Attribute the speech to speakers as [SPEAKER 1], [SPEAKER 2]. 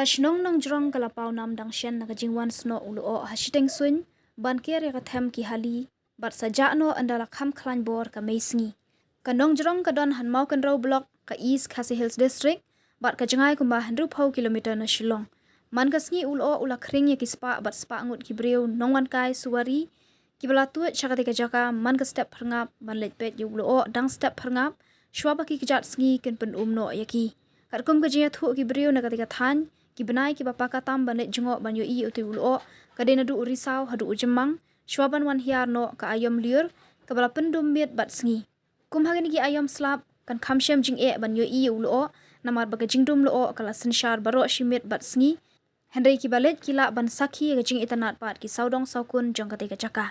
[SPEAKER 1] Hashnong Nongjrong kalapau nam dang shen na kajingwan sno ulo hashteng swin ban kere ka them ki hali bat saja no andala kham klan bor ka meisngi ka Nongjrong ka don han mau kan row block ka East Khasi Hills District bat ka jangai kumba 100 kilometer na Shillong man ka sngi ulo ula khring ya ki spa bat spa ngut ki breu nongwan kai suwari ki bala tu chakati ka jaka man ka step phangap ban let pet yu ulo dang step phangap shwaba ki kijat sngi ken pen no yaki kum ka jia thu ki breu na katika than ki benai ki Paka tam ban let jengok ban yo i uti ulo ka dena du Risaw Haduh Jymmang shwaban wan hiar no ka Aiom Lyoh ka bala pendum miet bat sngi kum hagani ki Aiom slap kan khamshem jing e ban yo i ulo namar baga jingdum lo kala senshar baro shimit bat sngi Henry ki balet kila ban sakhi ga jing itanat pat ki saudong saukun jong katika jaka